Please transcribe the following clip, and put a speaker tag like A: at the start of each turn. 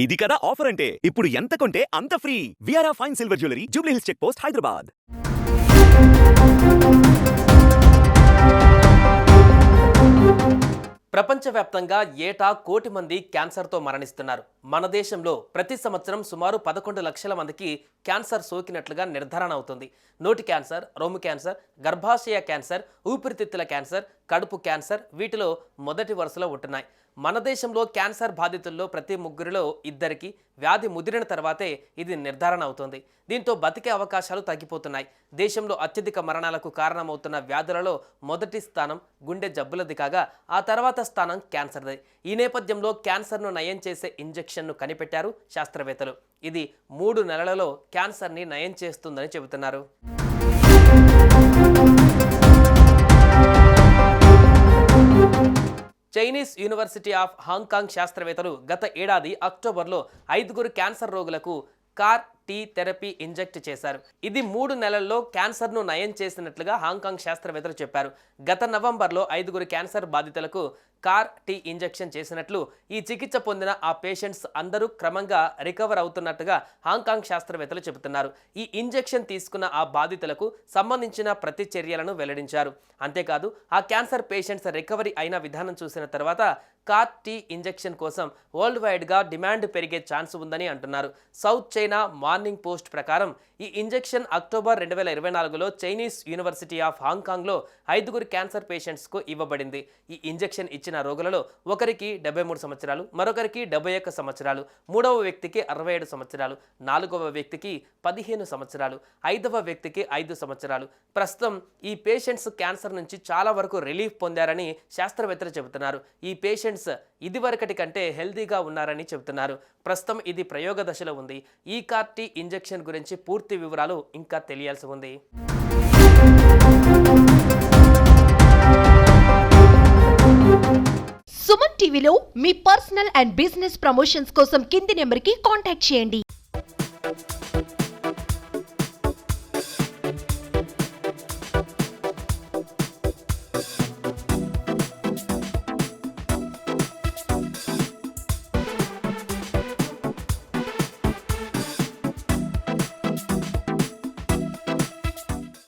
A: ఇది కదా ఆఫర్ అంటే ఇప్పుడు ఎంత కొంటే అంత ఫ్రీ. విఆర్ఆ fine silver jewellery, Jubilee Hills check post, Hyderabad.
B: ప్రపంచవ్యాప్తంగా ఏటా 1 కోటి మంది క్యాన్సర్తో మరణిస్తున్నారు. మన దేశంలో ప్రతి సంవత్సరం సుమారు 11 లక్షల మందికి క్యాన్సర్ సోకినట్లుగా నిర్ధారణ అవుతుంది. నోటి క్యాన్సర్, రొమ్ము క్యాన్సర్, గర్భాశయ క్యాన్సర్, ఊపిరితిత్తుల క్యాన్సర్, కడుపు క్యాన్సర్ వీటిలో మొదటి వరుసలో ఉంటున్నాయి. మన దేశంలో క్యాన్సర్ బాధితుల్లో ప్రతి 3 2 వ్యాధి ముదిరిన తర్వాతే ఇది నిర్ధారణ అవుతుంది. దీంతో బతికే అవకాశాలు తగ్గిపోతున్నాయి. దేశంలో అత్యధిక మరణాలకు కారణమవుతున్న వ్యాధులలో మొదటి స్థానం గుండె జబ్బులది కాగా ఆ తర్వాత స్థానం క్యాన్సర్ది. ఈ నేపథ్యంలో క్యాన్సర్ను నయం చేసే ఇంజెక్షన్ను కనిపెట్టారు శాస్త్రవేత్తలు. ఇది 3 నెలలలో క్యాన్సర్ని నయం చేస్తుందని చెబుతున్నారు. చైనీస్ యూనివర్సిటీ ఆఫ్ హాంకాంగ్ శాస్త్రవేత్తలు గత ఏడాది అక్టోబర్లో 5 క్యాన్సర్ రోగులకు CAR-T థెరపీ ఇంజెక్ట్ చేశారు. ఇది 3 నెలల్లో క్యాన్సర్ను నయం చేసినట్లుగా హాంకాంగ్ శాస్త్రవేత్తలు చెప్పారు. గత నవంబర్లో 5 క్యాన్సర్ బాధితులకు CAR-T ఇంజెక్షన్ చేసినట్లు, ఈ చికిత్స పొందిన ఆ పేషెంట్స్ అందరూ క్రమంగా రికవర్ అవుతున్నట్టుగా హాంకాంగ్ శాస్త్రవేత్తలు చెబుతున్నారు. ఈ ఇంజెక్షన్ తీసుకున్న ఆ బాధితులకు సంబంధించిన ప్రతి చర్యలను వెల్లడించారు. అంతేకాదు ఆ క్యాన్సర్ పేషెంట్స్ రికవరీ అయిన విధానం చూసిన తర్వాత CAR-T ఇంజెక్షన్ కోసం వరల్డ్ వైడ్గా డిమాండ్ పెరిగే ఛాన్స్ ఉందని అంటున్నారు. సౌత్ చైనా మార్నింగ్ పోస్ట్ ప్రకారం ఈ ఇంజెక్షన్ అక్టోబర్ 2024లో చైనీస్ యూనివర్సిటీ ఆఫ్ హాంకాంగ్లో 5 క్యాన్సర్ పేషెంట్స్కు ఇవ్వబడింది. ఈ ఇంజెక్షన్ ఇచ్చిన రోగులలో ఒకరికి 73 సంవత్సరాలు, మరొకరికి 71 సంవత్సరాలు, 3వ వ్యక్తికి 67 సంవత్సరాలు, 4వ వ్యక్తికి 15 సంవత్సరాలు, 5వ వ్యక్తికి 5 సంవత్సరాలు. ప్రస్తుతం ఈ పేషెంట్స్ క్యాన్సర్ నుంచి చాలా వరకు రిలీఫ్ పొందారని శాస్త్రవేత్తలు చెబుతున్నారు. ఈ పేషెంట్స్ ఇదివరకటి కంటే హెల్దీగా ఉన్నారని చెబుతున్నారు. ప్రస్తుతం ఇది ప్రయోగ దశలో ఉంది. ఈ CAR-T ఇంజెక్షన్ గురించి పూర్తి వివరాలు ఇంకా తెలియాల్సి ఉంది.
C: సుమన్ టీవీలో మీ పర్సనల్ అండ్ బిజినెస్ ప్రమోషన్స్ కోసం కింది నెంబర్కి కాంటాక్ట్ చేయండి.